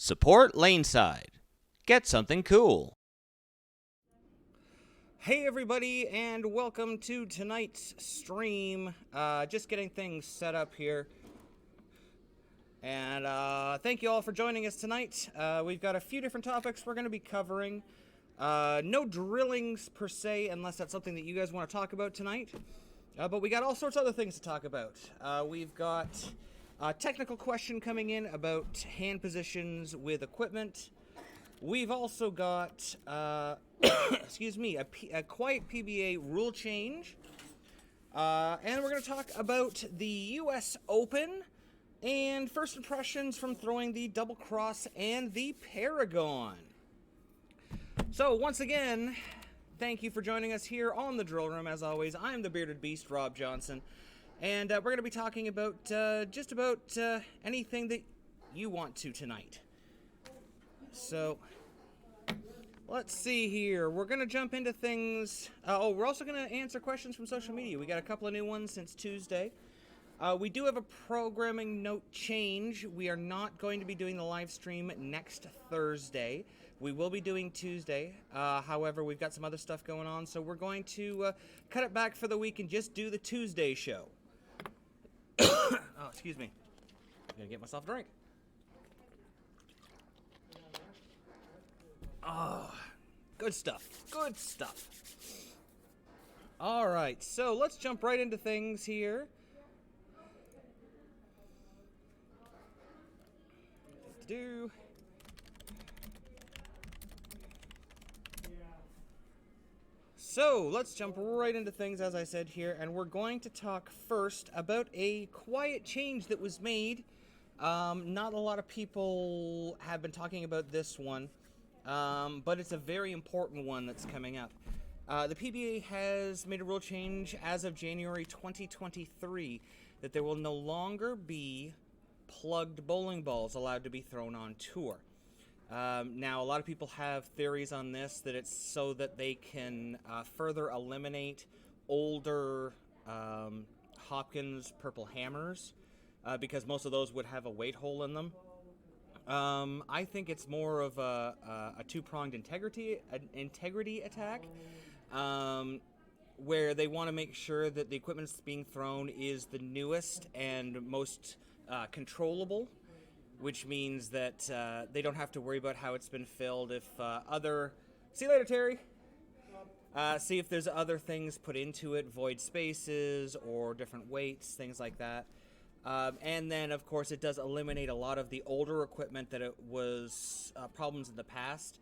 Support Laneside. Get something cool. Hey everybody, and welcome to tonight's stream. Just getting things set up here. And thank you all for joining us tonight. We've got a few different topics we're going to be covering. No drillings per se, unless that's something that you guys want to talk about tonight. But we got all sorts of other things to talk about. We've got a technical question coming in about hand positions with equipment. We've also got, excuse me, a quiet PBA rule change. And we're going to talk about the U.S. Open and first impressions from throwing the double cross and the Paragon. So once again, thank you for joining us here on the Drill Room. As always, I'm the Bearded Beast, Rob Johnson. And we're going to be talking about just about anything that you want to tonight. So, let's see here. We're going to jump into things. We're also going to answer questions from social media. We got a couple of new ones since Tuesday. We do have a programming note change. We are not going to be doing the live stream next Thursday. We will be doing Tuesday. However, we've got some other stuff going on, so we're going to cut it back for the week and just do the Tuesday show. Oh, excuse me. I'm going to get myself a drink. Oh, good stuff. Good stuff. All right, so let's jump right into things here. So let's jump right into things, as I said here, and we're going to talk first about a quiet change that was made. Not a lot of people have been talking about this one. But it's a very important one that's coming up. The PBA has made a rule change as of January 2023 that there will no longer be plugged bowling balls allowed to be thrown on tour. Now, a lot of people have theories on this, that it's so that they can further eliminate older Hopkins purple hammers, because most of those would have a weight hole in them. I think it's more of a two-pronged integrity attack, where they want to make sure that the equipment that's being thrown is the newest and most controllable, which means that they don't have to worry about how it's been filled. If see you later, Terry. See if there's other things put into it, void spaces or different weights, things like that. And then, of course, it does eliminate a lot of the older equipment that it was problems in the past.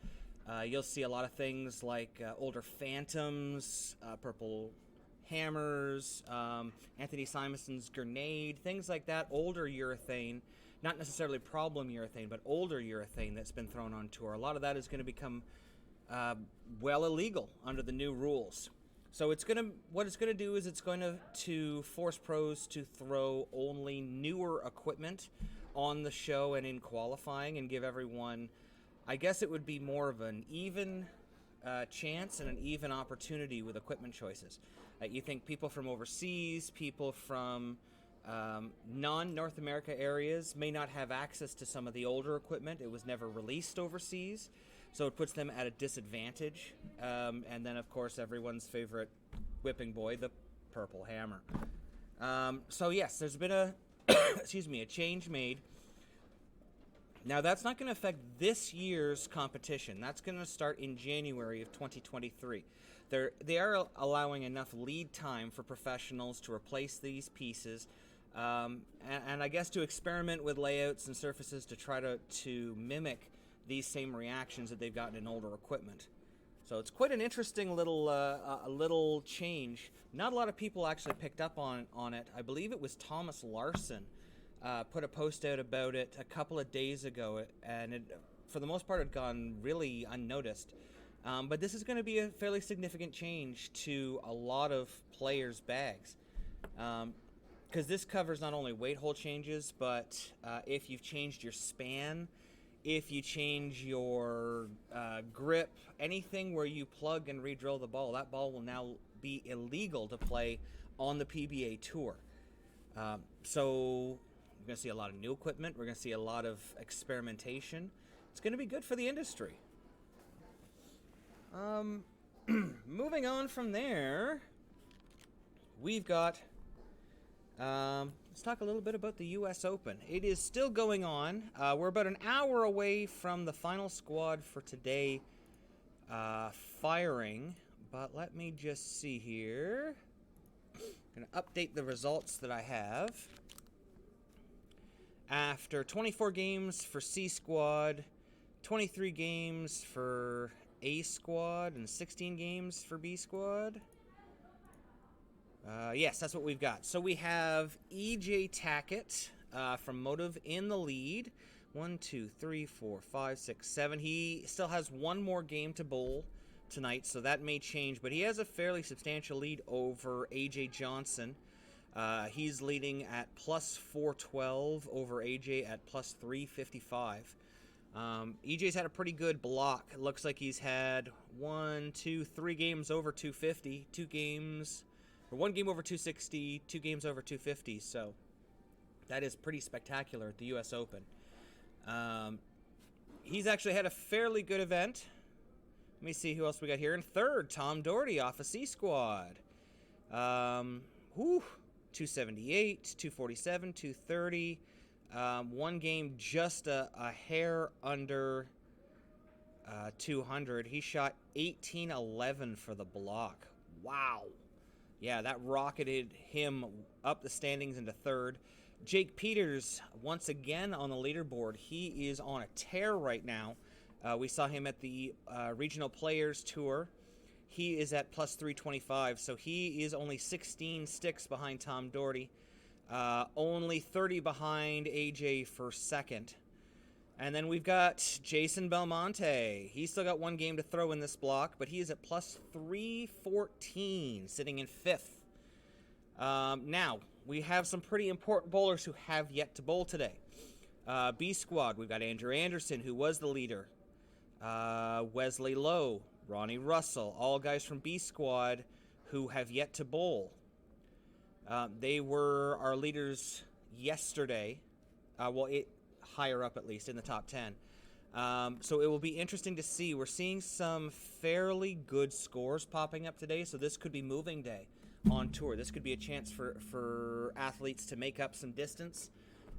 You'll see a lot of things like older Phantoms, purple hammers, Anthony Simonson's grenade, things like that, older urethane, not necessarily problem urethane, but older urethane that's been thrown on tour. A lot of that is going to become illegal under the new rules. So what it's gonna do is it's going to force pros to throw only newer equipment on the show and in qualifying, and give everyone, I guess it would be more of an even chance and an even opportunity with equipment choices. You think people from overseas, people from non-North America areas may not have access to some of the older equipment. It was never released overseas. So it puts them at a disadvantage. And then, of course, everyone's favorite whipping boy, the purple hammer. So, yes, there's been a change made. Now, that's not going to affect this year's competition. That's going to start in January of 2023. They are allowing enough lead time for professionals to replace these pieces, and I guess to experiment with layouts and surfaces to try to mimic these same reactions that they've gotten in older equipment. So it's quite an interesting little change. Not a lot of people actually picked up on it. I believe it was Thomas Larson put a post out about it a couple of days ago, and it, for the most part, had gone really unnoticed. But this is going to be a fairly significant change to a lot of players' bags, because this covers not only weight hole changes, but if you've changed your span, if you change your grip, anything where you plug and re-drill the ball, that ball will now be illegal to play on the PBA Tour. So we're going to see a lot of new equipment. We're going to see a lot of experimentation. It's going to be good for the industry. Moving on from there, we've got, let's talk a little bit about the U.S. Open. It is still going on. We're about an hour away from the final squad for today firing, but let me just see here. I'm going to update the results that I have. After 24 games for C squad, 23 games for A squad, and 16 games for B squad. Yes, that's what we've got. So we have EJ Tackett from Motive in the lead. 1, 2, 3, 4, 5, 6, 7. He still has one more game to bowl tonight, so that may change. But he has a fairly substantial lead over AJ Johnson. He's leading at plus 412 over AJ at plus 355. EJ's had a pretty good block. It looks like he's had 1, 2, 3 games over 250, 2 games, or 1 game over 260, 2 games over 250. So that is pretty spectacular at the U.S. Open. He's actually had a fairly good event. Let me see who else we got here. In third, Tom Doherty off a C squad. 278, 247, 230. One game just a hair under 200. He shot 1811 for the block. Wow. Yeah, that rocketed him up the standings into third. Jake Peters, once again on the leaderboard. He is on a tear right now. We saw him at the Regional Players Tour. He is at plus 325, so he is only 16 sticks behind Tom Doherty. Only 30 behind AJ for second. And then we've got Jason Belmonte. He's still got one game to throw in this block, but he is at plus 314, sitting in fifth. Now, we have some pretty important bowlers who have yet to bowl today. B squad, we've got Andrew Anderson, who was the leader. Wesley Lowe, Ronnie Russell, all guys from B squad who have yet to bowl. They were our leaders yesterday. Higher up at least in the top 10. So it will be interesting to see. We're seeing some fairly good scores popping up today, so this could be moving day on tour. This could be a chance for athletes to make up some distance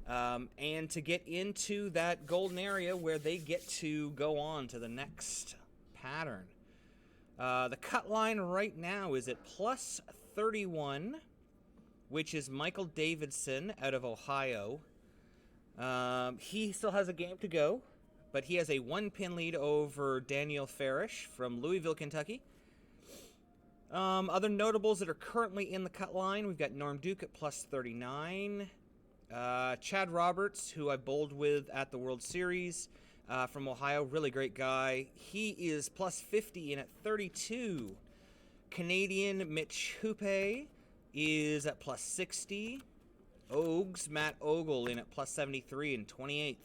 and to get into that golden area where they get to go on to the next pattern. The cut line right now is at plus 31, which is Michael Davidson out of Ohio. He still has a game to go, but he has a 1-pin lead over Daniel Farish from Louisville, Kentucky. Other notables that are currently in the cut line, we've got Norm Duke at plus 39. Chad Roberts, who I bowled with at the World Series from Ohio, really great guy. He is plus 50 and at 32. Canadian Mitch Hoope is at plus 60. Ogs, Matt Ogle in at plus 73 and 28th.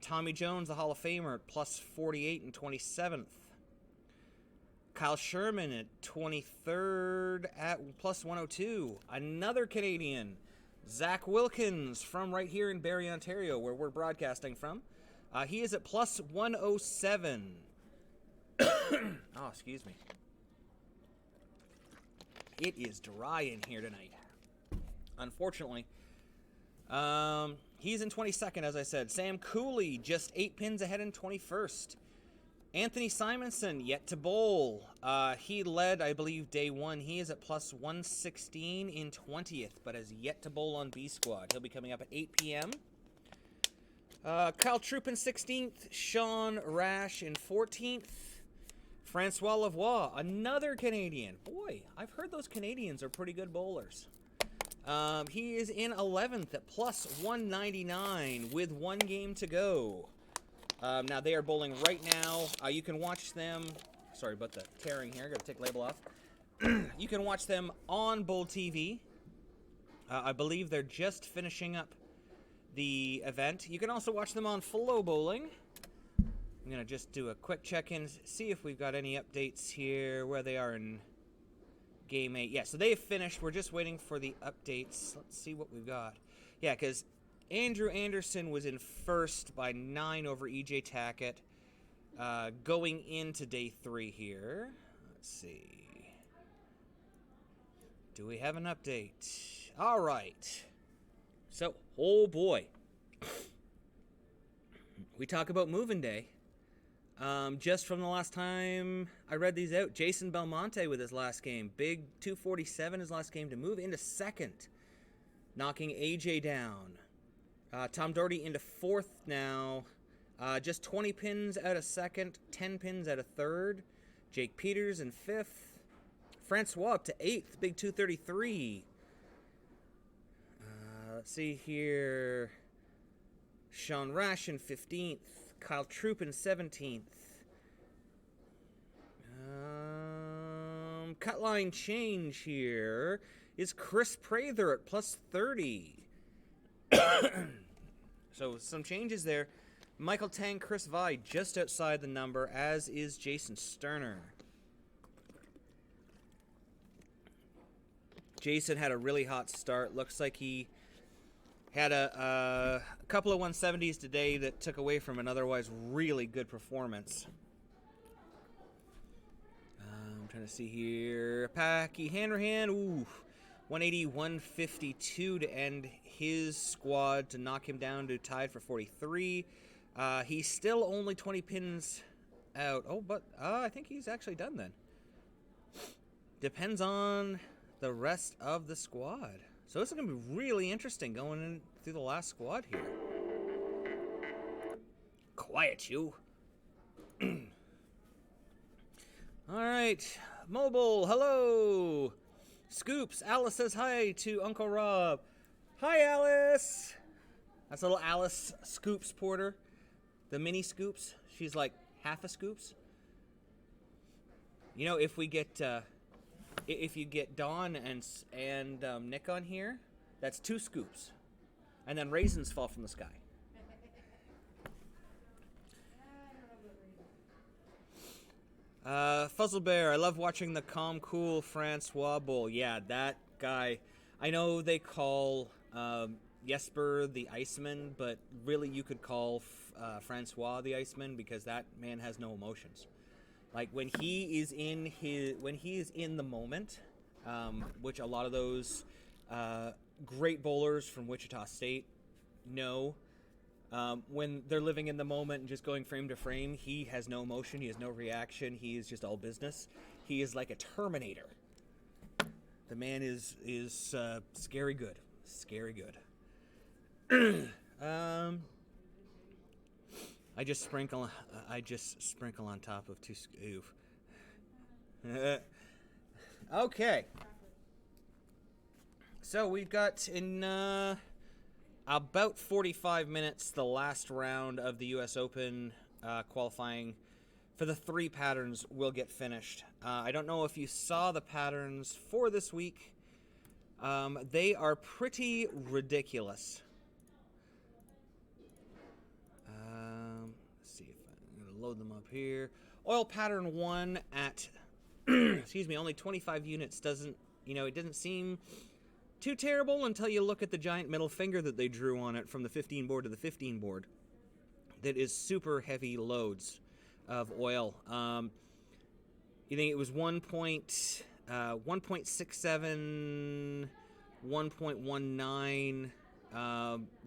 Tommy Jones, the Hall of Famer, at plus 48 and 27th. Kyle Sherman at 23rd at plus 102. Another Canadian, Zach Wilkins from right here in Barrie, Ontario, where we're broadcasting from. He is at plus 107. Oh, excuse me. It is dry in here tonight. Unfortunately. He's in 22nd, as I said. Sam Cooley, just 8 pins ahead in 21st. Anthony Simonson, yet to bowl. He led, I believe, day one. He is at plus 116 in 20th, but has yet to bowl on B squad. He'll be coming up at 8 p.m. Kyle Troop in 16th. Sean Rash in 14th. Francois Lavoie, another Canadian. Boy, I've heard those Canadians are pretty good bowlers. He is in 11th at plus 199 with 1 game to go. Now they are bowling right now. You can watch them. Sorry about the tearing here. Got to take the label off. You can watch them on Bowl TV. I believe they're just finishing up the event. You can also watch them on Flow Bowling. I'm going to just do a quick check-in, see if we've got any updates here, where they are in Game 8. Yeah, so they have finished. We're just waiting for the updates. Let's see what we've got. Yeah, because Andrew Anderson was in first by 9 over EJ Tackett. Going into day 3 here. Let's see. Do we have an update? All right. So, oh boy. We talk about moving day. Just from the last time I read these out, Jason Belmonte with his last game. Big 247 his last game to move into second, knocking AJ down. Tom Doherty into fourth now. Just 20 pins out of second, 10 pins out of third. Jake Peters in fifth. Francois up to eighth, big 233. Let's see here. Sean Rash in 15th. Kyle Troop in 17th. Cutline change here is Chris Prather at plus 30. So some changes there. Michael Tang, Chris Vi just outside the number, as is Jason Sterner. Jason had a really hot start. Looks like he had a couple of 170s today that took away from an otherwise really good performance. I'm trying to see here. Packy Hanrahan, ooh, 180, 152 to end his squad to knock him down to tied for 43. He's still only 20 pins out. Oh, but I think he's actually done then. Depends on the rest of the squad. So this is going to be really interesting going in through the last squad here. Quiet, you. All right. Mobile, hello. Scoops, Alice says hi to Uncle Rob. Hi, Alice. That's little Alice Scoops Porter. The mini Scoops. She's like half a Scoops. You know, if we get... if you get Dawn and Nick on here, that's 2 scoops. And then raisins fall from the sky. Fuzzlebear, I love watching the Calm Cool Francois Bowl. Yeah, that guy. I know they call Jesper the Iceman, but really you could call Francois the Iceman because that man has no emotions. Like when he is in the moment, which a lot of those great bowlers from Wichita State know, when they're living in the moment and just going frame to frame, he has no emotion, he has no reaction, he is just all business. He is like a Terminator. The man is scary good, scary good. I just sprinkle on top of 2 oof. Okay. So we've got in about 45 minutes the last round of the US Open qualifying for the 3 patterns will get finished. I don't know if you saw the patterns for this week. They are pretty ridiculous. Load them up here. Oil pattern 1 at excuse me, only 25 units doesn't, it doesn't seem too terrible until you look at the giant middle finger that they drew on it from the 15 board to the 15 board. That is super heavy loads of oil. You think it was 1.67, 1.19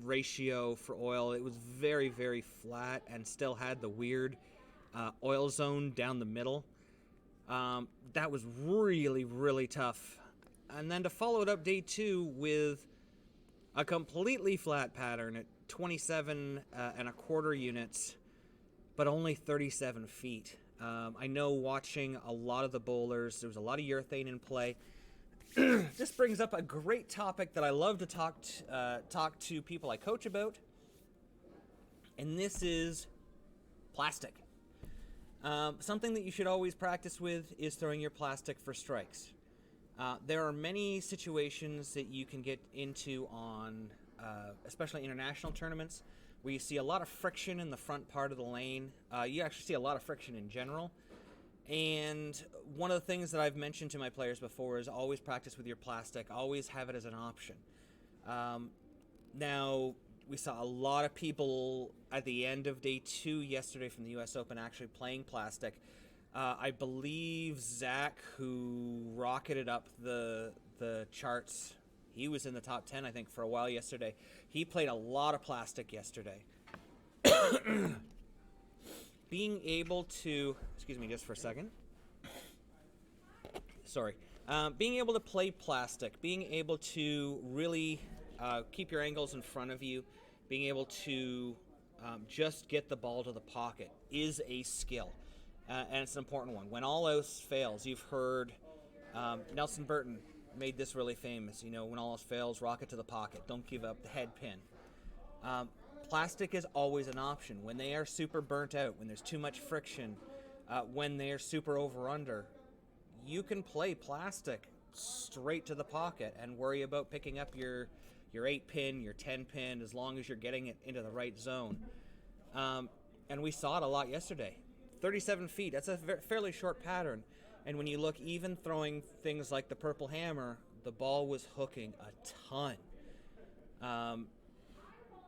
ratio for oil. It was very, very flat and still had the weird oil zone down the middle. That was really, really tough. And then to follow it up day 2 with a completely flat pattern at 27 and a quarter units, but only 37 feet. I know watching a lot of the bowlers, there was a lot of urethane in play. This brings up a great topic that I love to talk to people I coach about, and this is plastic. Something that you should always practice with is throwing your plastic for strikes. There are many situations that you can get into on, especially international tournaments, where you see a lot of friction in the front part of the lane. You actually see a lot of friction in general. And one of the things that I've mentioned to my players before is always practice with your plastic. Always have it as an option. Now, we saw a lot of people at the end of day 2 yesterday from the U.S. Open actually playing plastic. I believe Zach, who rocketed up the charts, he was in the top 10, I think, for a while yesterday. He played a lot of plastic yesterday. Being able to, excuse me just for a second. Sorry. Being able to play plastic, being able to really keep your angles in front of you, being able to just get the ball to the pocket is a skill. And it's an important one. When all else fails, you've heard Nelson Burton made this really famous. You know, when all else fails, rock it to the pocket. Don't give up the head pin. Plastic is always an option. When they are super burnt out, when there's too much friction, when they're super over-under, you can play plastic straight to the pocket and worry about picking up your 8-pin, your 10-pin, as long as you're getting it into the right zone. And we saw it a lot yesterday. 37 feet, that's a fairly short pattern. And when you look, even throwing things like the purple hammer, the ball was hooking a ton.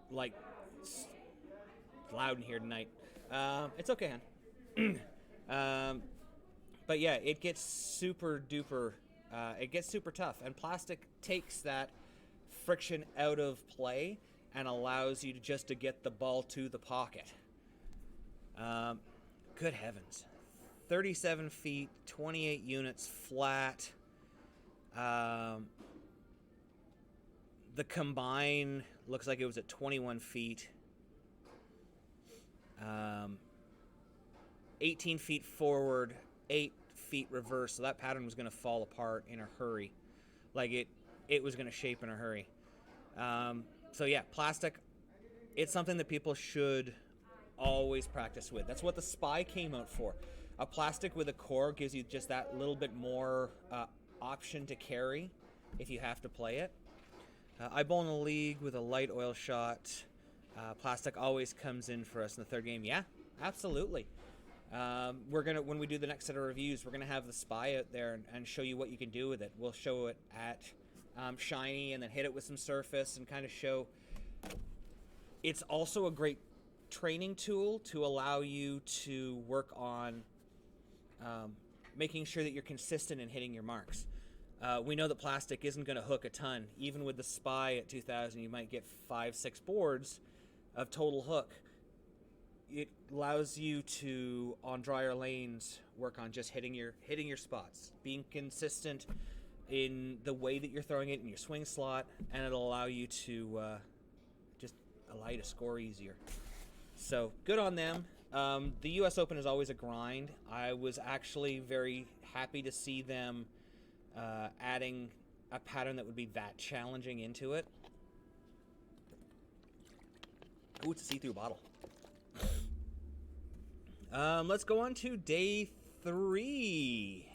Like, it's loud in here tonight. It's okay, hon. But yeah, it gets super duper, it gets super tough. And plastic takes that friction out of play and allows you to get the ball to the pocket. Good heavens. 37 feet, 28 units flat. The combine looks like it was at 21 feet. 18 feet forward, 8 feet reverse, so that pattern was going to fall apart in a hurry. Like it was going to shape in a hurry. So yeah, plastic, it's something that people should always practice with. That's what the SPY came out for. A plastic with a core gives you just that little bit more option to carry if you have to play it. I bowl in a league with a light oil shot. Plastic always comes in for us in the third game. Yeah, absolutely. When we do the next set of reviews, we're gonna have the SPY out there and show you what you can do with it. We'll show it at shiny and then hit it with some surface and kind of show. It's also a great training tool to allow you to work on making sure that you're consistent in hitting your marks. We know that plastic isn't going to hook a ton. Even with the SPY at 2,000, you might get 5-6 boards of total hook. It allows you to, on drier lanes, work on just hitting your spots, being consistent in the way that you're throwing it in your swing slot, and it'll allow you to allow you to score easier. So good on them. The U.S. Open is always a grind. I was actually very happy to see them adding a pattern that would be that challenging into it. Ooh, it's a see-through bottle. Let's go on to day 3,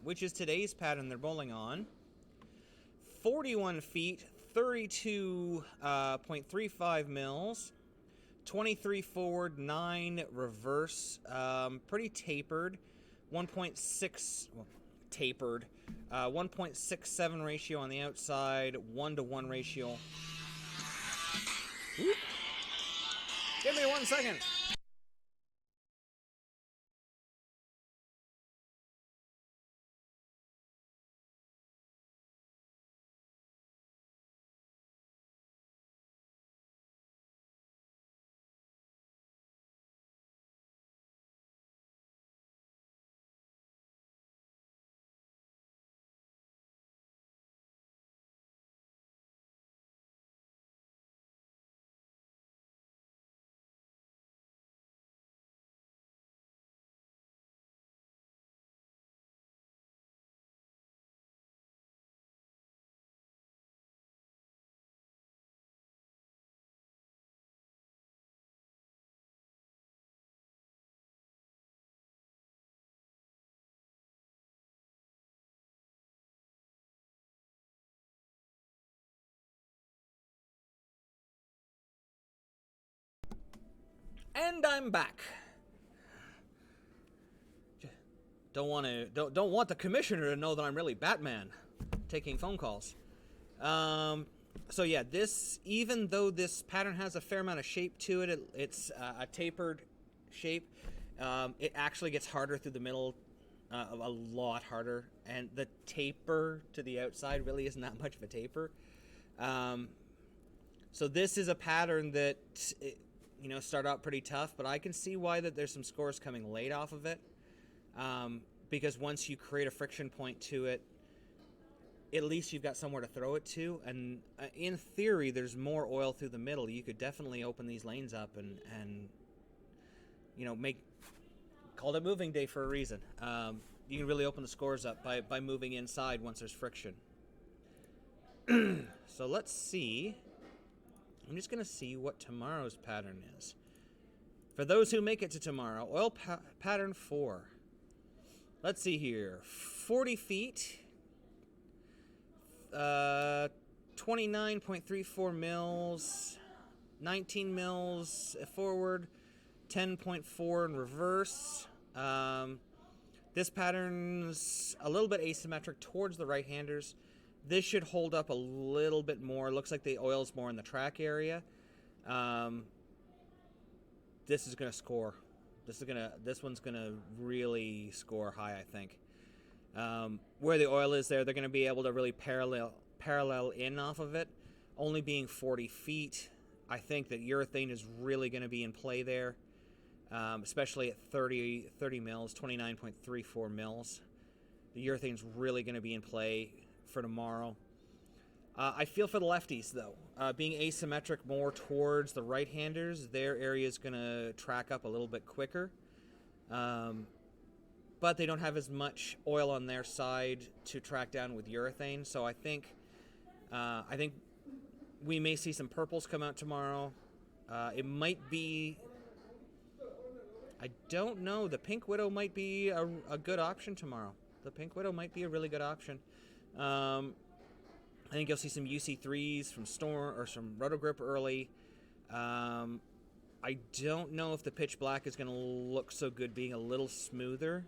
which is today's pattern they're bowling on. 41 feet, 32.35 mils. 23 forward, 9 reverse, pretty tapered, 1.67 ratio on the outside, 1-to-1 ratio. Whoop. Give me 1 second. And I'm back. Don't want the commissioner to know that I'm really Batman taking phone calls. So yeah, this, even though this pattern has a fair amount of shape to it, it's a tapered shape. It actually gets harder through the middle, a lot harder, and the taper to the outside really isn't that much of a taper. So this is a pattern that start out pretty tough, but I can see why that there's some scores coming late off of it, because once you create a friction point to it, at least you've got somewhere to throw it to, and in theory, there's more oil through the middle. You could definitely open these lanes up and called it moving day for a reason. You can really open the scores up by moving inside once there's friction. So let's see. I'm just going to see what tomorrow's pattern is. For those who make it to tomorrow, oil pattern 4. Let's see here. 40 feet. 29.34 mils. 19 mils forward. 10.4 in reverse. This pattern's a little bit asymmetric towards the right-handers. This should hold up a little bit more. Looks like the oil's more in the track area. This is going to score. This one's going to really score high, I think. Where the oil is there, they're going to be able to really parallel in off of it. Only being 40 feet, I think that urethane is really going to be in play there, especially at 30 mils, 29.34 mils. The urethane's really going to be in play for tomorrow. I feel for the lefties, though. Being asymmetric more towards the right-handers, their area is going to track up a little bit quicker. But they don't have as much oil on their side to track down with urethane. So I think we may see some purples come out tomorrow. It might be... I don't know. The Pink Widow might be a good option tomorrow. The Pink Widow might be a really good option. I think you'll see some UC3s from Storm or some Rotogrip early. I don't know if the Pitch Black is going to look so good being a little smoother.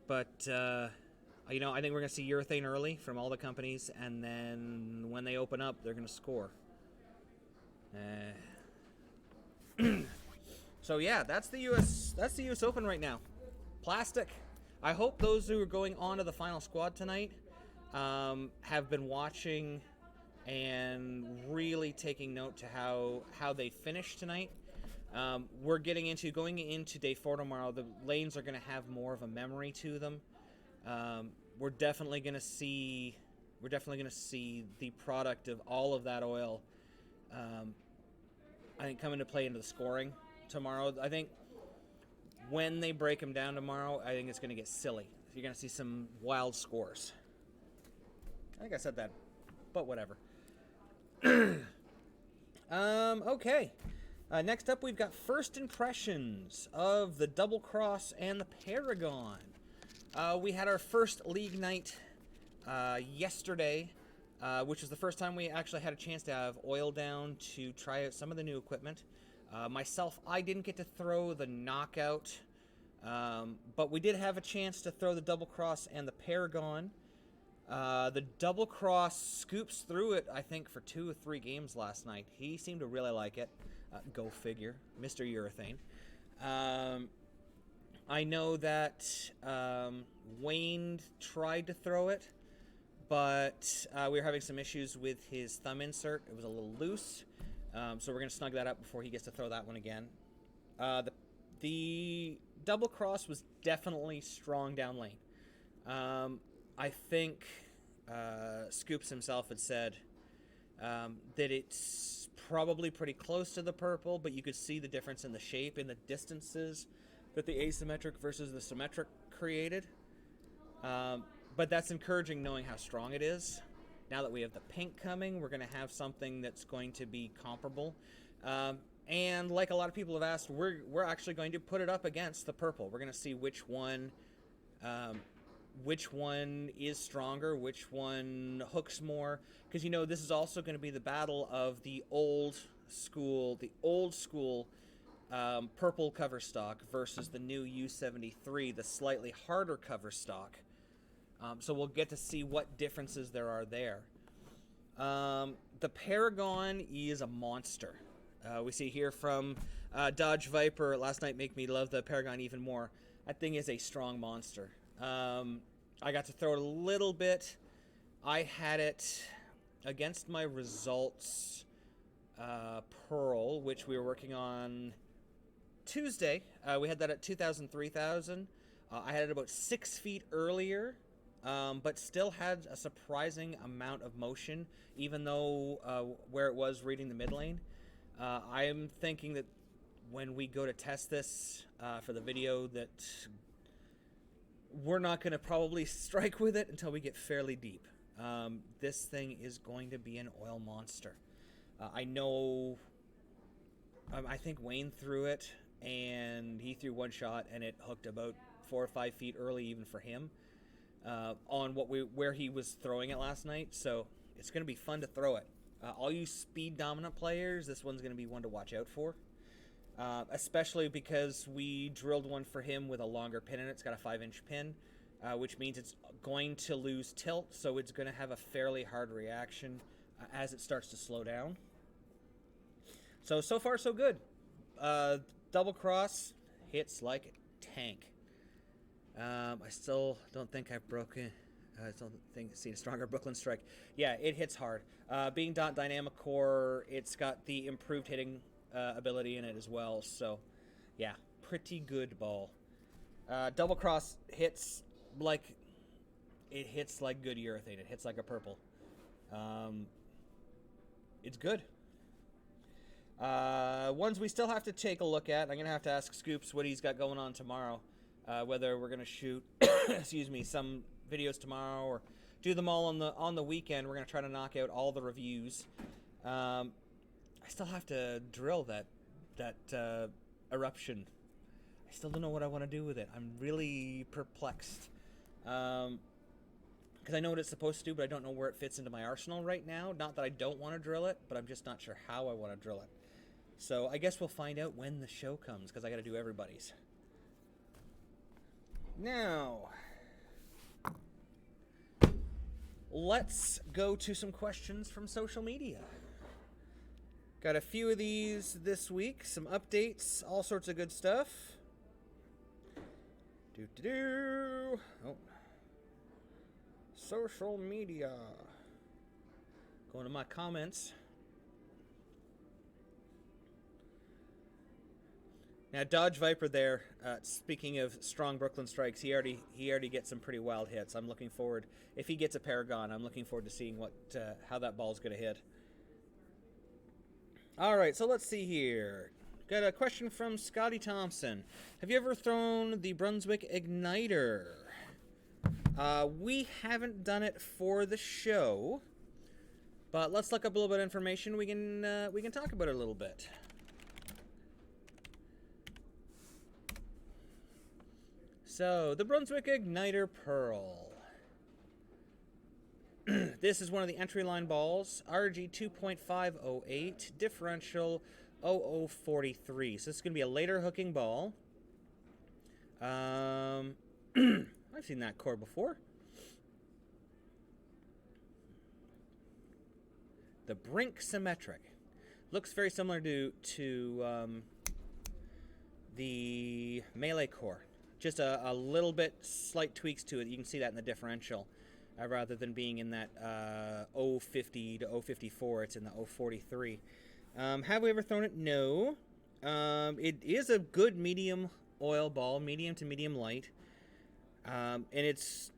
But, I think we're going to see urethane early from all the companies. And then when they open up, they're going to score. So, yeah, that's the U.S. Open right now. Plastic. I hope those who are going on to the final squad tonight have been watching and really taking note to how they finish tonight. We're going into day 4 tomorrow. The lanes are going to have more of a memory to them. We're definitely going to see the product of all of that oil. I think come into play into the scoring tomorrow. I think when they break them down tomorrow, I think it's going to get silly. You're going to see some wild scores. I think I said that, but whatever. Okay. Next up, we've got first impressions of the Double Cross and the Paragon. We had our first league night yesterday, which was the first time we actually had a chance to have oil down to try out some of the new equipment. Myself, I didn't get to throw the Knockout, but we did have a chance to throw the Double Cross and the Paragon. The Double Cross scoops through it, I think, for 2 or 3 games last night. He seemed to really like it. Go figure. Mr. Urethane. I know that Wayne tried to throw it, but we were having some issues with his thumb insert. It was a little loose, so we're going to snug that up before he gets to throw that one again. The Double Cross was definitely strong down lane. I think Scoops himself had said that it's probably pretty close to the purple, but you could see the difference in the shape and the distances that the asymmetric versus the symmetric created. But that's encouraging knowing how strong it is. Now that we have the pink coming, we're going to have something that's going to be comparable. And like a lot of people have asked, we're actually going to put it up against the purple. We're going to see which one is stronger, which one hooks more, because this is also going to be the battle of the old school purple cover stock versus the new U73, the slightly harder cover stock. So we'll get to see what differences there are there. The Paragon is a monster. We see here from Dodge Viper last night make me love the Paragon even more. That thing is a strong monster. I got to throw it a little bit. I had it against my results Pearl, which we were working on Tuesday. We had that at 2,000, 3,000. I had it about 6 feet earlier, but still had a surprising amount of motion, even though where it was reading the mid lane. I'm thinking that when we go to test this for the video, that we're not going to probably strike with it until we get fairly deep. This thing is going to be an oil monster. I know, I think Wayne threw it, and he threw one shot, and it hooked about 4 or 5 feet early, even for him, on where he was throwing it last night. So it's going to be fun to throw it. All you speed dominant players, this one's going to be one to watch out for, especially because we drilled one for him with a longer pin in it. It's got a 5-inch pin, which means it's going to lose tilt, so it's going to have a fairly hard reaction as it starts to slow down. So far so good. Double cross hits like a tank. I still don't think I've broken. I still think seen a stronger Brooklyn strike. Yeah, it hits hard. Being dynamic core, it's got the improved hitting ability in it as well. So, yeah, pretty good ball. Double cross hits like good urethane. It hits like a purple. It's good. Ones we still have to take a look at. I'm gonna have to ask Scoops what he's got going on tomorrow. Whether we're gonna shoot, excuse me, some videos tomorrow or do them all on the weekend. We're gonna try to knock out all the reviews. I still have to drill that eruption. I still don't know what I want to do with it. I'm really perplexed. Because I know what it's supposed to do, but I don't know where it fits into my arsenal right now. Not that I don't want to drill it, but I'm just not sure how I want to drill it. So I guess we'll find out when the show comes, because I got to do everybody's. Now, let's go to some questions from social media. Got a few of these this week, some updates, all sorts of good stuff. Oh. Social media. Going to my comments. Now, Dodge Viper there, speaking of strong Brooklyn strikes, he already gets some pretty wild hits. I'm looking forward, if he gets a Paragon, I'm looking forward to seeing how that ball's going to hit. All right, so let's see here. Got a question from Scotty Thompson. Have you ever thrown the Brunswick Igniter? We haven't done it for the show, but let's look up a little bit of information. We can talk about it a little bit. So, the Brunswick Igniter Pearl. This is one of the entry line balls, RG 2.508, differential 0043. So this is going to be a later hooking ball. I've seen that core before. The Brink Symmetric. Looks very similar to the melee core. Just a little bit slight tweaks to it. You can see that in the differential. Rather than being in that 050 to 054, it's in the 043. Have we ever thrown it? No. It is a good medium oil ball, medium to medium light. And it's,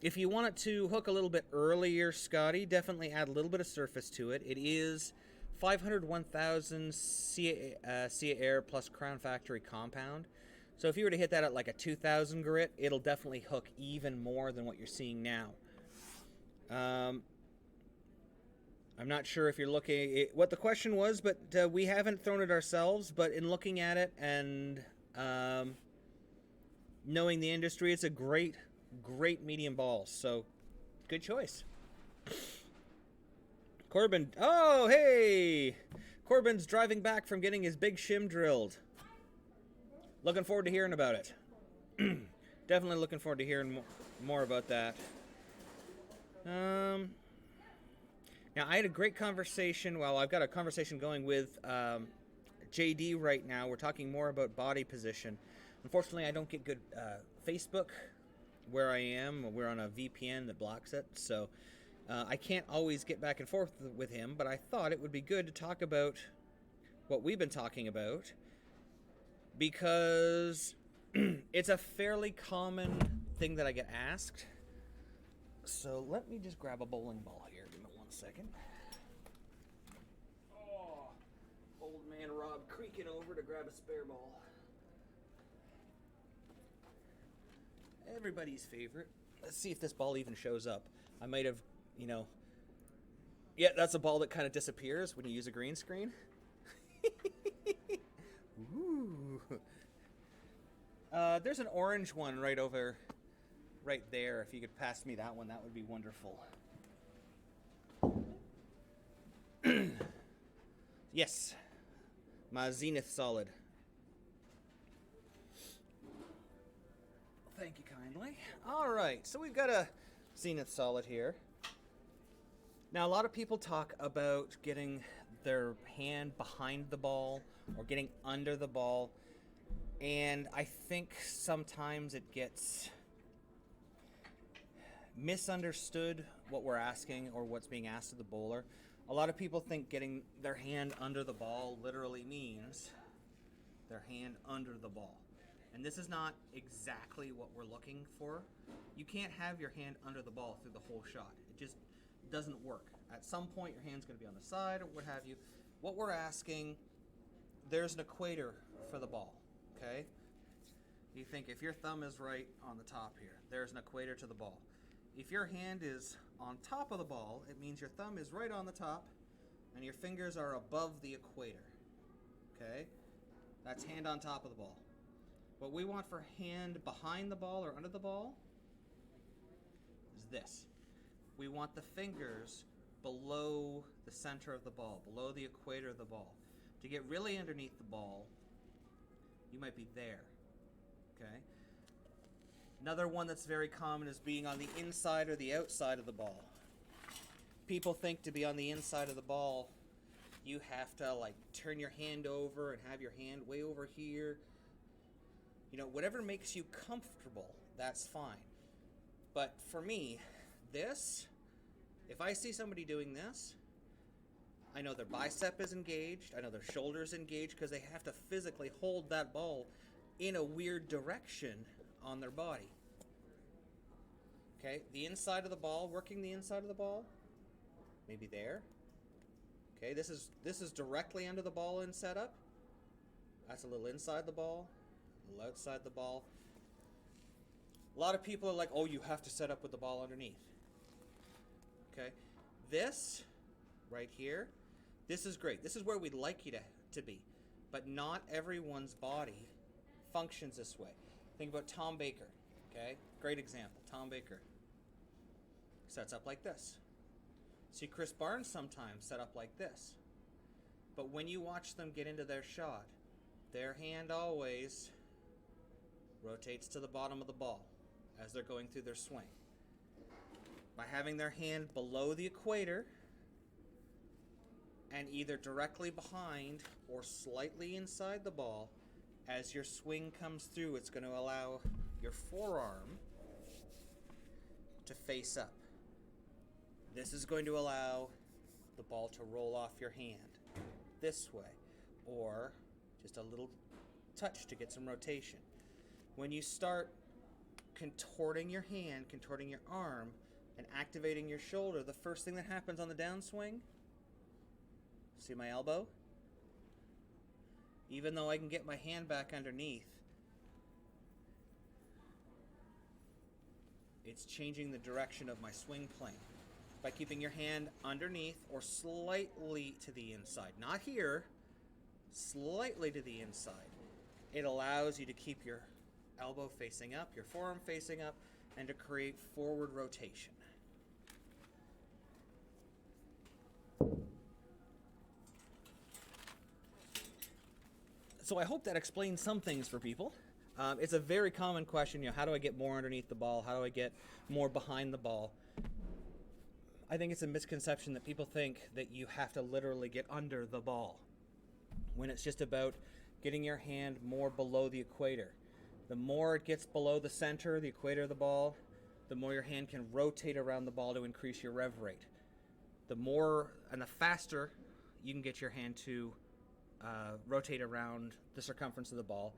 if you want it to hook a little bit earlier, Scotty, definitely add a little bit of surface to it. It is 500 1000 Sea Air plus Crown Factory compound. So if you were to hit that at like a 2000 grit, it'll definitely hook even more than what you're seeing now. I'm not sure if you're looking at what the question was, but we haven't thrown it ourselves. But in looking at it and knowing the industry, it's a great medium ball. So good choice. Corbin. Oh, hey! Corbin's driving back from getting his big shim drilled. Looking forward to hearing about it. Definitely looking forward to hearing more about that. Now, I had a great conversation. Well, I've got a conversation going with JD right now. We're talking more about body position. Unfortunately, I don't get good Facebook where I am. We're on a VPN that blocks it, so I can't always get back and forth with him, but I thought it would be good to talk about what we've been talking about, because it's a fairly common thing that I get asked. So let me just grab a bowling ball here. Give me 1 second. Oh, old man Rob creaking over to grab a spare ball. Everybody's favorite. Let's see if this ball even shows up. I might have, yeah, that's a ball that kind of disappears when you use a green screen. Ooh. There's an orange one right there. If you could pass me that one, that would be wonderful. Yes, my zenith solid. Thank you kindly. All right, so we've got a zenith solid here. Now, a lot of people talk about getting their hand behind the ball or getting under the ball, and I think sometimes it gets misunderstood what we're asking or what's being asked of the bowler. A lot of people think getting their hand under the ball literally means their hand under the ball. And this is not exactly what we're looking for. You can't have your hand under the ball through the whole shot. It just doesn't work. At some point, your hand's going to be on the side or what have you. What we're asking, there's an equator for the ball, okay? You think if your thumb is right on the top here, there's an equator to the ball. If your hand is on top of the ball, it means your thumb is right on the top and your fingers are above the equator, okay? That's hand on top of the ball. What we want for hand behind the ball or under the ball is this. We want the fingers below the center of the ball, below the equator of the ball. To get really underneath the ball, you might be there, okay? Another one that's very common is being on the inside or the outside of the ball. People think to be on the inside of the ball, you have to like turn your hand over and have your hand way over here. Whatever makes you comfortable, that's fine. But for me, if I see somebody doing this, I know their bicep is engaged, I know their shoulder is engaged, because they have to physically hold that ball in a weird direction on their body. Okay, the inside of the ball, working the inside of the ball, maybe there. Okay, this is directly under the ball in setup. That's a little inside the ball, a little outside the ball. A lot of people are like, oh, you have to set up with the ball underneath. Okay, this right here, this is great. This is where we'd like you to be. But not everyone's body functions this way. Think about Tom Baker, okay? Great example, Tom Baker. Sets up like this. See Chris Barnes sometimes set up like this. But when you watch them get into their shot, their hand always rotates to the bottom of the ball as they're going through their swing. By having their hand below the equator and either directly behind or slightly inside the ball, as your swing comes through, it's going to allow your forearm to face up. This is going to allow the ball to roll off your hand this way, or just a little touch to get some rotation. When you start contorting your hand, contorting your arm, and activating your shoulder, the first thing that happens on the downswing, see my elbow? Even though I can get my hand back underneath, it's changing the direction of my swing plane. By keeping your hand underneath or slightly to the inside, not here, slightly to the inside, it allows you to keep your elbow facing up, your forearm facing up, and to create forward rotation. So I hope that explains some things for people. It's a very common question, how do I get more underneath the ball? How do I get more behind the ball? I think it's a misconception that people think that you have to literally get under the ball, when it's just about getting your hand more below the equator. The more it gets below the center, the equator of the ball, the more your hand can rotate around the ball to increase your rev rate. The more and the faster you can get your hand to rotate around the circumference of the ball,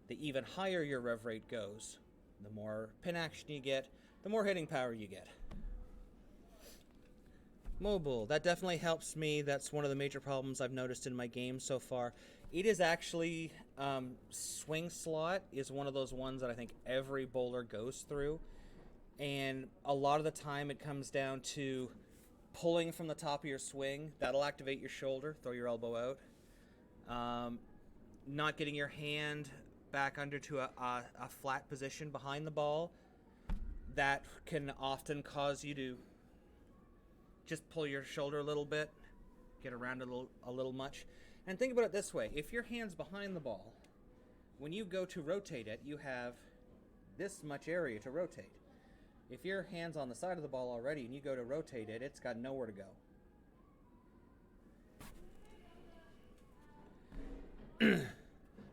the even higher your rev rate goes. The more pin action you get, the more hitting power you get. Mobile, that definitely helps me. That's one of the major problems I've noticed in my game so far. It is actually, swing slot is one of those ones that I think every bowler goes through. And a lot of the time it comes down to pulling from the top of your swing. That'll activate your shoulder, throw your elbow out. Not getting your hand back under to a flat position behind the ball. That can often cause you to just pull your shoulder a little bit, get around a little much. And think about it this way. If your hand's behind the ball, when you go to rotate it, you have this much area to rotate. If your hand's on the side of the ball already and you go to rotate it, it's got nowhere to go.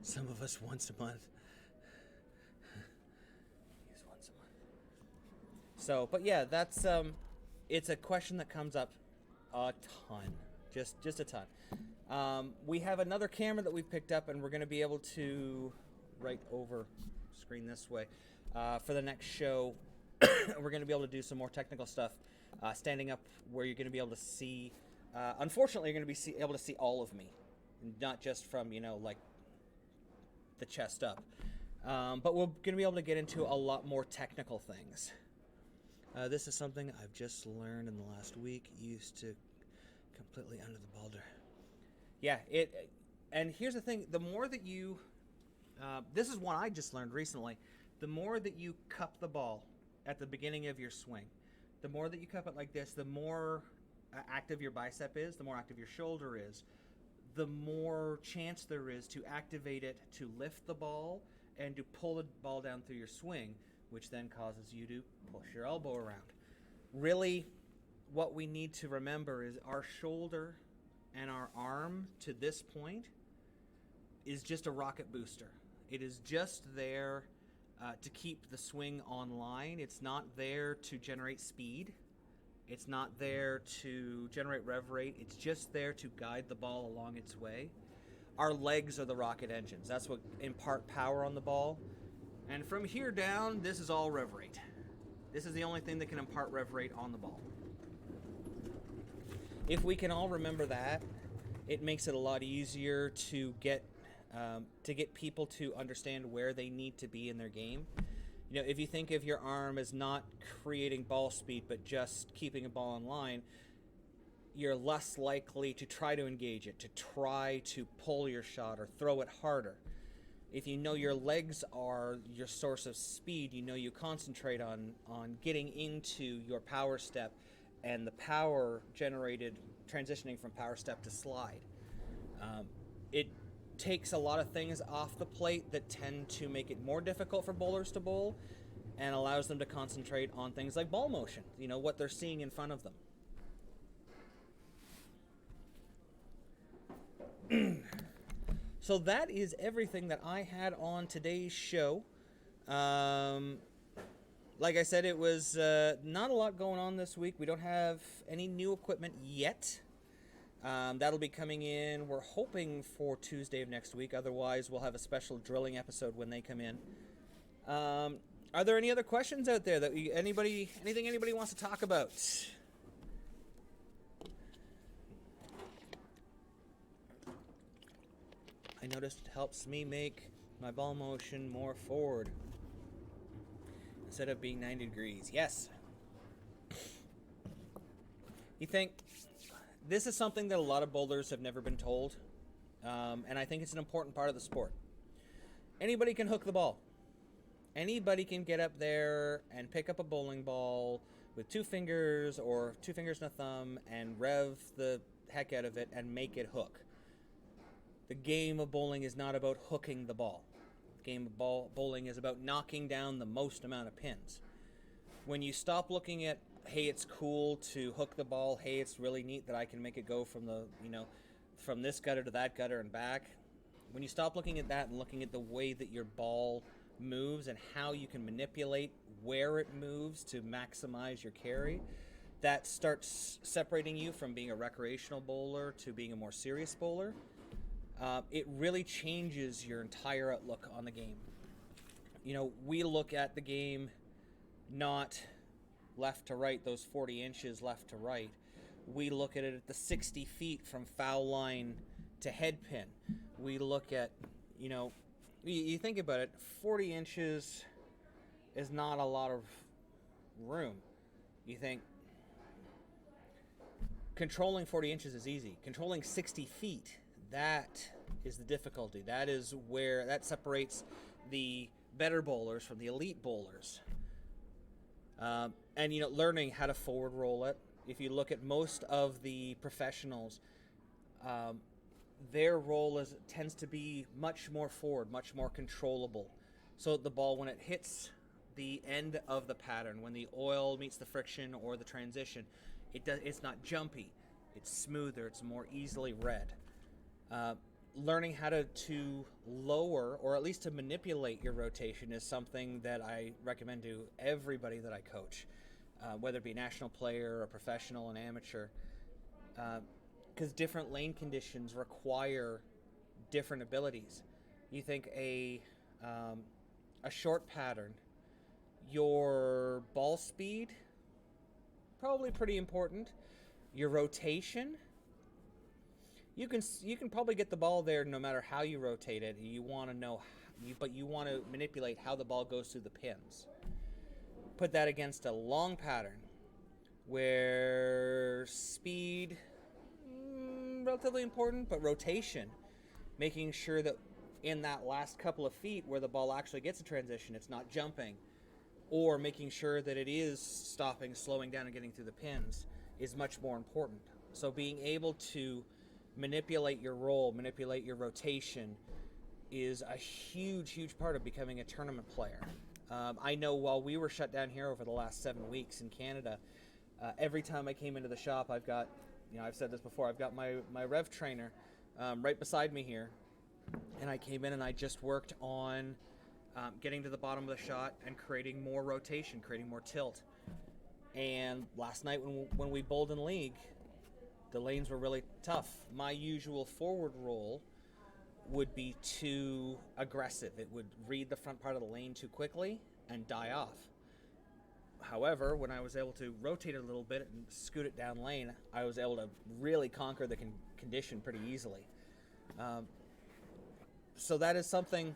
Some of us once a month. Use once a month. So, but yeah, that's it's a question that comes up a ton. Just a ton. We have another camera that we've picked up, and we're going to be able to right over screen this way for the next show. We're going to be able to do some more technical stuff, standing up where you're going to be able to see. Unfortunately, you're going to be able to see all of me, not just from like the chest up. But we're going to be able to get into a lot more technical things. This is something I've just learned in the last week. Used to completely under the boulder. Yeah, and here's the thing. The more that you, this is one I just learned recently. The more that you cup the ball at the beginning of your swing, the more that you cup it like this, the more active your bicep is, the more active your shoulder is, the more chance there is to activate it to lift the ball and to pull the ball down through your swing, which then causes you to push your elbow around. Really, what we need to remember is our shoulder and our arm to this point is just a rocket booster. It is just there to keep the swing online. It's not there to generate speed. It's not there to generate rev rate. It's just there to guide the ball along its way. Our legs are the rocket engines. That's what impart power on the ball. And from here down, this is all rev rate. This is the only thing that can impart rev rate on the ball. If we can all remember that, it makes it a lot easier to get people to understand where they need to be in their game. If you think of your arm as not creating ball speed, but just keeping a ball in line, you're less likely to try to engage it, to try to pull your shot or throw it harder. If you know your legs are your source of speed, you concentrate on getting into your power step and the power generated transitioning from power step to slide. It takes a lot of things off the plate that tend to make it more difficult for bowlers to bowl and allows them to concentrate on things like ball motion, what they're seeing in front of them. So that is everything that I had on today's show. Like I said, it was not a lot going on this week. We don't have any new equipment yet. That'll be coming in, we're hoping, for Tuesday of next week. Otherwise, we'll have a special drilling episode when they come in. Are there any other questions out there that anything anybody wants to talk about? I noticed it helps me make my ball motion more forward instead of being 90 degrees. Yes. You think this is something that a lot of bowlers have never been told, and I think it's an important part of the sport. Anybody can hook the ball. Anybody can get up there and pick up a bowling ball with 2 fingers or 2 fingers and a thumb and rev the heck out of it and make it hook. The game of bowling is not about hooking the ball. The game of bowling is about knocking down the most amount of pins. When you stop looking at hey, it's cool to hook the ball. Hey, it's really neat that I can make it go from from this gutter to that gutter and back. When you stop looking at that and looking at the way that your ball moves and how you can manipulate where it moves to maximize your carry, that starts separating you from being a recreational bowler to being a more serious bowler. It really changes your entire outlook on the game. We look at the game not left to right, those 40 inches left to right. We look at it at the 60 feet from foul line to head pin. We look at, you think about it, 40 inches is not a lot of room. You think controlling 40 inches is easy. Controlling 60 feet, that is the difficulty. That is where that separates the better bowlers from the elite bowlers. And learning how to forward roll it. If you look at most of the professionals, their roll tends to be much more forward, much more controllable. So the ball, when it hits the end of the pattern, when the oil meets the friction or the transition, it's not jumpy. It's smoother. It's more easily read. Learning how to lower, or at least to manipulate your rotation, is something that I recommend to everybody that I coach, whether it be a national player, a professional, an amateur, because different lane conditions require different abilities. You think a short pattern, your ball speed, probably pretty important. Your rotation, you can probably get the ball there no matter how you rotate it. You want to manipulate how the ball goes through the pins. Put that against a long pattern where speed, relatively important, but rotation, making sure that in that last couple of feet where the ball actually gets a transition, it's not jumping, or making sure that it is stopping, slowing down, and getting through the pins is much more important. So being able to manipulate your roll, manipulate your rotation is a huge part of becoming a tournament player. I know while we were shut down here over the last 7 weeks in Canada, every time I came into the shop, I've got, I've said this before, I've got my rev trainer right beside me here, and I came in and I just worked on getting to the bottom of the shot and creating more rotation, creating more tilt. And last night when we bowled in league, the lanes were really tough. My usual forward roll would be too aggressive. It would read the front part of the lane too quickly and die off. However, when I was able to rotate it a little bit and scoot it down lane, I was able to really conquer the condition pretty easily. So that is something,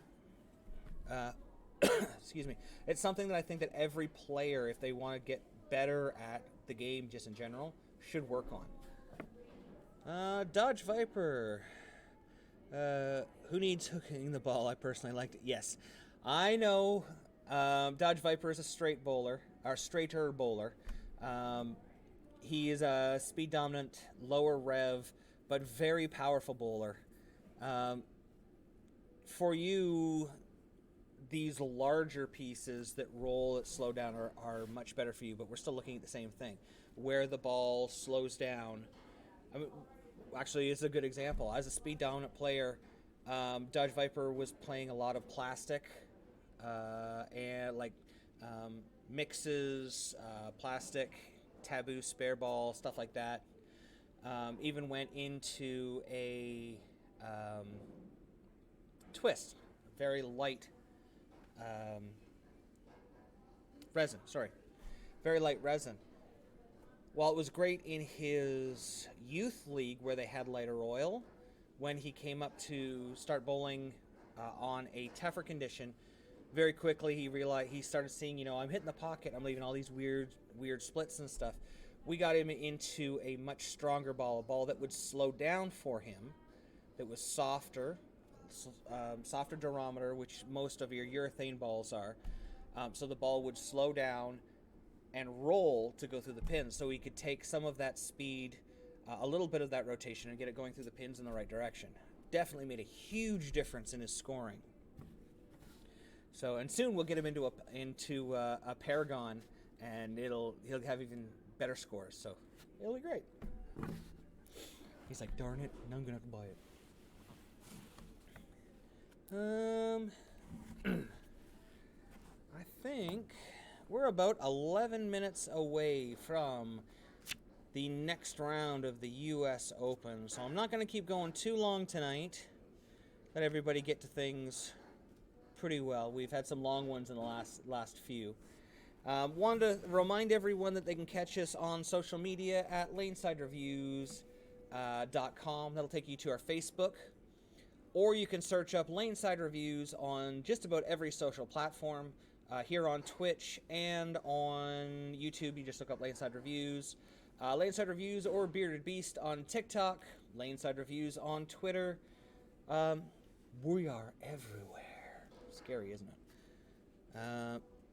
excuse me, it's something that I think that every player, if they want to get better at the game just in general, should work on. Dodge Viper. Who needs hooking the ball? I personally liked it. Yes, I know. Dodge Viper is a straighter bowler. He is a speed dominant, lower rev, but very powerful bowler. For you, these larger pieces that roll, that slow down are much better for you, but we're still looking at the same thing. Where the ball slows down. Actually, it's a good example. As a speed dominant player, Dodge Viper was playing a lot of plastic and mixes, plastic, taboo, spare ball, stuff like that. Even went into a twist, very light resin. Very light resin. While it was great in his youth league where they had lighter oil, when he came up to start bowling on a tougher condition, very quickly he started seeing, I'm hitting the pocket, I'm leaving all these weird splits and stuff. We got him into a much stronger ball, a ball that would slow down for him, that was softer durometer, which most of your urethane balls are. So the ball would slow down and roll to go through the pins, so he could take some of that speed, a little bit of that rotation, and get it going through the pins in the right direction. Definitely made a huge difference in his scoring. So, and soon we'll get him into a Paragon, and he'll have even better scores. So it'll be great. He's like, darn it, now I'm gonna have to buy it. I think we're about 11 minutes away from the next round of the U.S. Open, so I'm not going to keep going too long tonight. Let everybody get to things pretty well. We've had some long ones in the last few. Wanted to remind everyone that they can catch us on social media at lanesidereviews.com. That'll take you to our Facebook. Or you can search up Laneside Reviews on just about every social platform. Here on Twitch and on YouTube, you just look up Laneside Reviews. Laneside Reviews or Bearded Beast on TikTok. Laneside Reviews on Twitter. We are everywhere. Scary, isn't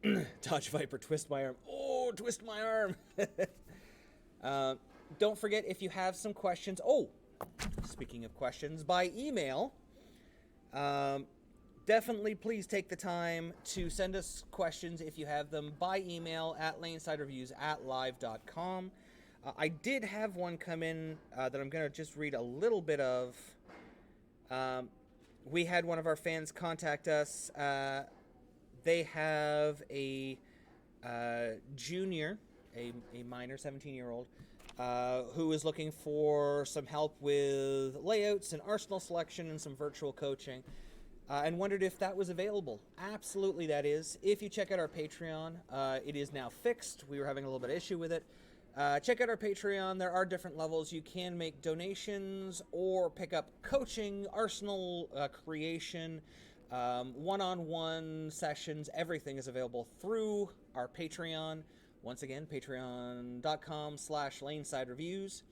it? Dodge Viper, twist my arm. Oh, twist my arm. Don't forget, if you have some questions. Oh, speaking of questions, by email. Definitely please take the time to send us questions if you have them by email at lanesidereviews@live.com. I did have one come in that I'm going to just read a little bit of. We had one of our fans contact us. They have a junior, a minor, 17-year-old, who is looking for some help with layouts and arsenal selection and some virtual coaching. And wondered if that was available. Absolutely that is. If you check out our Patreon, it is now fixed. We were having a little bit of issue with it. Check out our Patreon. There are different levels. You can make donations or pick up coaching, arsenal creation, one-on-one sessions. Everything is available through our Patreon. Once again, patreon.com/lanesidereviews.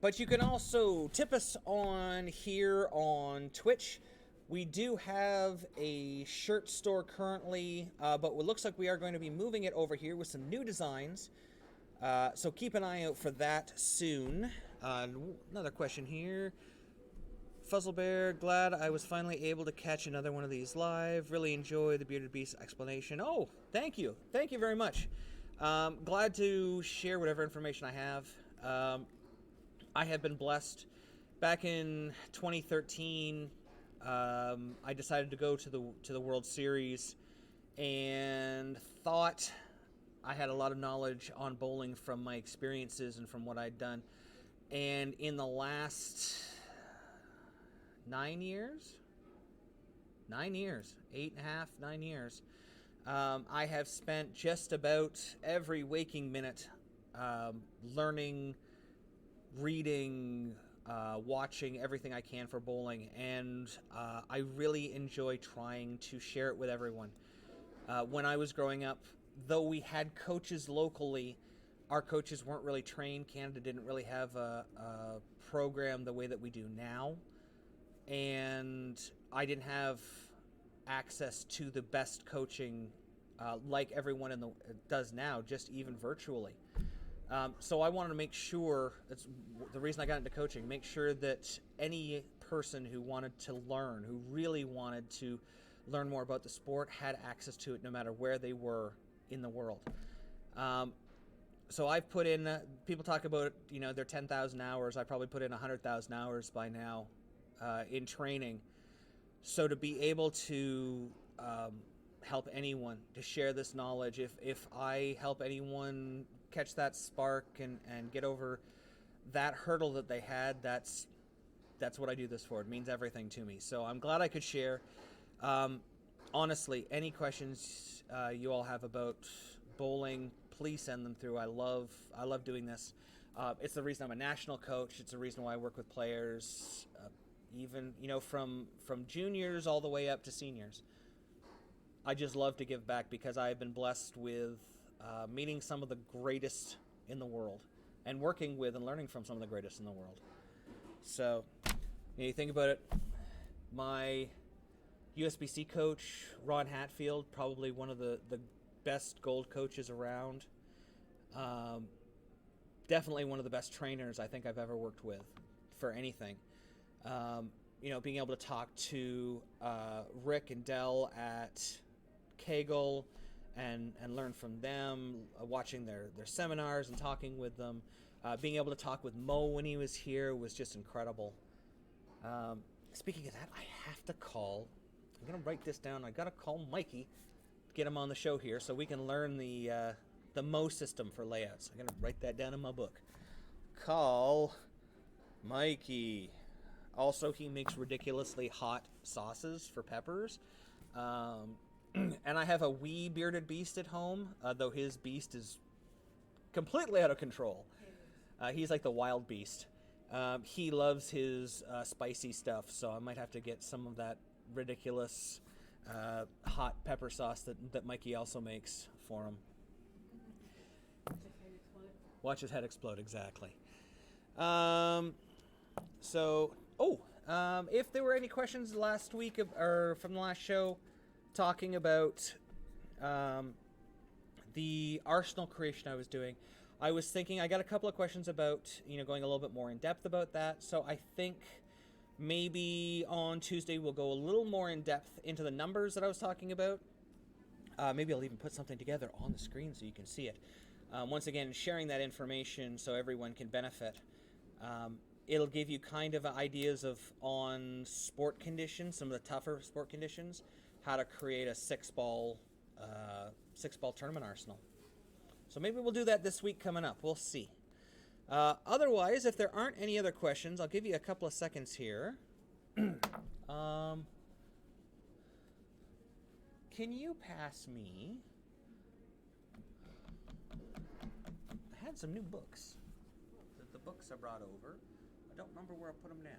But you can also tip us on here on Twitch. We do have a shirt store currently, but it looks like we are going to be moving it over here with some new designs. So keep an eye out for that soon. Another question here. Fuzzlebear, glad I was finally able to catch another one of these live. Really enjoy the Bearded Beast explanation. Oh, thank you. Thank you very much. Glad to share whatever information I have. I have been blessed. Back in 2013, I decided to go to the World Series and thought I had a lot of knowledge on bowling from my experiences and from what I'd done. And in the last 9 years, 8.5, 9 years, I have spent just about every waking minute learning, reading, watching everything I can for bowling, and I really enjoy trying to share it with everyone. When I was growing up, though we had coaches locally, our coaches weren't really trained. Canada didn't really have a program the way that we do now, and I didn't have access to the best coaching like everyone does now, just even virtually. So I wanted to make sure, that's the reason I got into coaching, make sure that any person who wanted to learn, who really wanted to learn more about the sport, had access to it no matter where they were in the world. So I've put in, people talk about, their 10,000 hours. I probably put in 100,000 hours by now in training. So to be able to help anyone, to share this knowledge, if I help anyone catch that spark and get over that hurdle that they had, that's what I do this for. It means everything to me. So I'm glad I could share. Honestly, any questions you all have about bowling, please send them through. I love doing this. It's the reason I'm a national coach. It's the reason why I work with players, even from juniors all the way up to seniors. I just love to give back because I have been blessed with meeting some of the greatest in the world and working with and learning from some of the greatest in the world. So, you think about it, my USBC coach, Ron Hatfield, probably one of the best gold coaches around. Definitely one of the best trainers I think I've ever worked with for anything. Being able to talk to Rick and Dell at Kegel and learn from them, watching their seminars and talking with them. Being able to talk with Mo when he was here was just incredible. Speaking of that, I have to call. I'm going to write this down. I got to call Mikey to get him on the show here so we can learn the Mo system for layouts. I'm going to write that down in my book. Call Mikey. Also, he makes ridiculously hot sauces for peppers. And I have a wee bearded beast at home, though his beast is completely out of control. He's like the wild beast. He loves his spicy stuff, so I might have to get some of that ridiculous hot pepper sauce that Mikey also makes for him. Watch his head explode, exactly. If there were any questions last week or from the last show talking about the arsenal creation I was doing, I was thinking I got a couple of questions about going a little bit more in depth about that. So I think maybe on Tuesday we'll go a little more in depth into the numbers that I was talking about. Maybe I'll even put something together on the screen so you can see it. Once again, sharing that information so everyone can benefit. It'll give you kind of ideas on sport conditions, some of the tougher sport conditions, how to create a six-ball tournament arsenal. So maybe we'll do that this week coming up. We'll see. Otherwise, if there aren't any other questions, I'll give you a couple of seconds here. Can you pass me? I had some new books. The books I brought over. I don't remember where I put them down.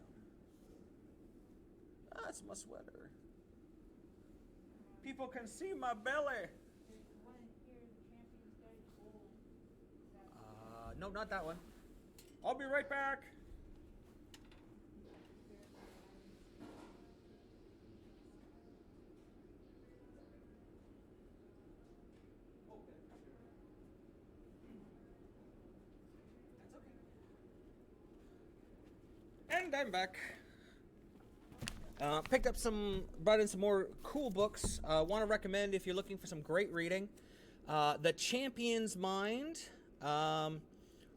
That's my sweater. People can see my belly. No, not that one. I'll be right back. And I'm back. Brought in some more cool books. Want to recommend if you're looking for some great reading. The Champion's Mind.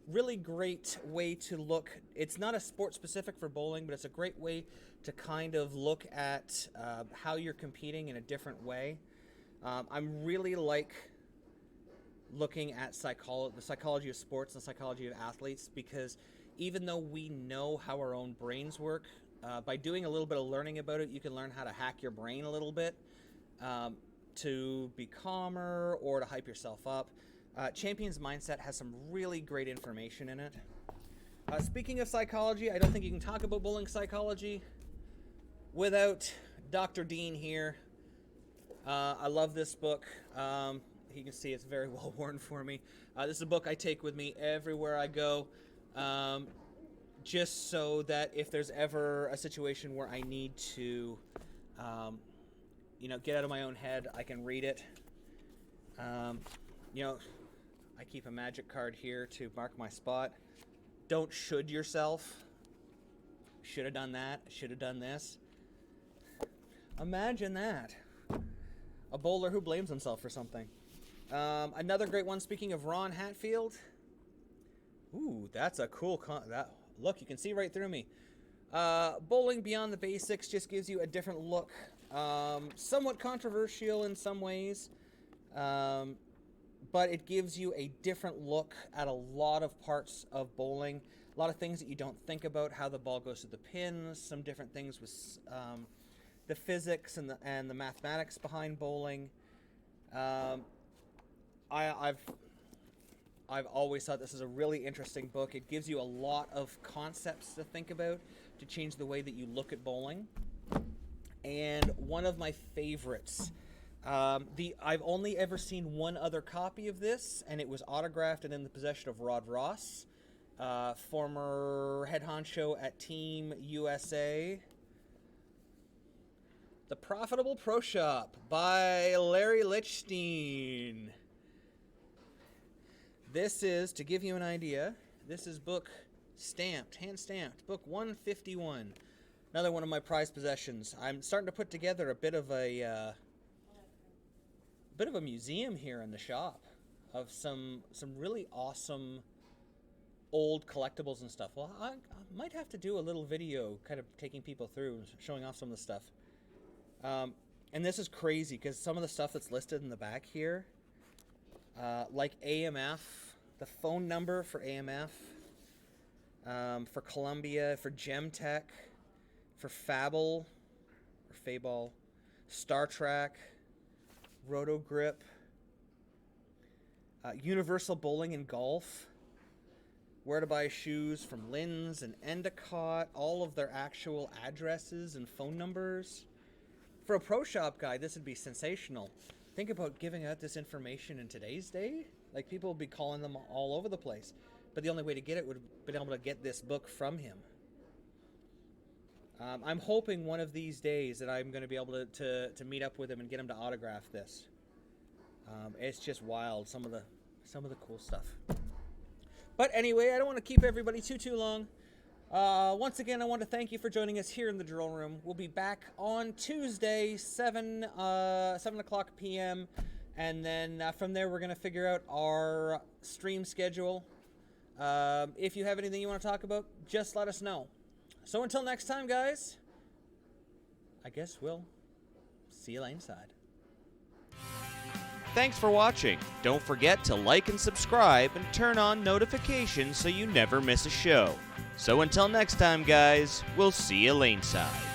Really great way to look. It's not a sport specific for bowling, but it's a great way to kind of look at how you're competing in a different way. I'm really like looking at the psychology of sports and the psychology of athletes, because even though we know how our own brains work, by doing a little bit of learning about it, you can learn how to hack your brain a little bit to be calmer or to hype yourself up. Champion's Mindset has some really great information in it. Speaking of psychology, I don't think you can talk about bowling psychology without Dr. Dean here. I love this book. You can see it's very well worn for me. This is a book I take with me everywhere I go, just so that if there's ever a situation where I need to, get out of my own head, I can read it. I keep a magic card here to mark my spot. Don't should yourself. Should have done that. Should have done this. Imagine that. A bowler who blames himself for something. Another great one, speaking of Ron Hatfield. Ooh, that's a cool... Look, you can see right through me. Bowling Beyond the Basics just gives you a different look. Somewhat controversial in some ways. But it gives you a different look at a lot of parts of bowling, a lot of things that you don't think about, how the ball goes to the pins, some different things with the physics and the mathematics behind bowling. I've always thought this is a really interesting book. It gives you a lot of concepts to think about to change the way that you look at bowling. And one of my favorites. I've only ever seen one other copy of this, and it was autographed and in the possession of Rod Ross, former head honcho at Team USA. The Profitable Pro Shop by Larry Lichstein. This is, to give you an idea, this is book stamped, hand stamped, book 151. Another one of my prized possessions. I'm starting to put together a bit of a... bit of a museum here in the shop of some really awesome old collectibles and stuff. Well, I might have to do a little video kind of taking people through and showing off some of the stuff. And this is crazy because some of the stuff that's listed in the back here, like AMF, the phone number for AMF, for Columbia, for Gemtech, for Fable, or Fable, Star Trek, Rotogrip, Universal Bowling and Golf, where to buy shoes from Lynn's and Endicott, all of their actual addresses and phone numbers. For a pro shop guide, this would be sensational. Think about giving out this information in today's day. Like, people would be calling them all over the place. But the only way to get it would have been able to get this book from him. I'm hoping one of these days that I'm going to be able to meet up with him and get him to autograph this. It's just wild, some of the cool stuff. But anyway, I don't want to keep everybody too long. Once again, I want to thank you for joining us here in the drill room. We'll be back on Tuesday, 7 o'clock p.m. And then from there, we're going to figure out our stream schedule. If you have anything you want to talk about, just let us know. So until next time, guys, I guess we'll see you laneside. Thanks for watching. Don't forget to like and subscribe and turn on notifications so you never miss a show. So until next time, guys, we'll see you laneside.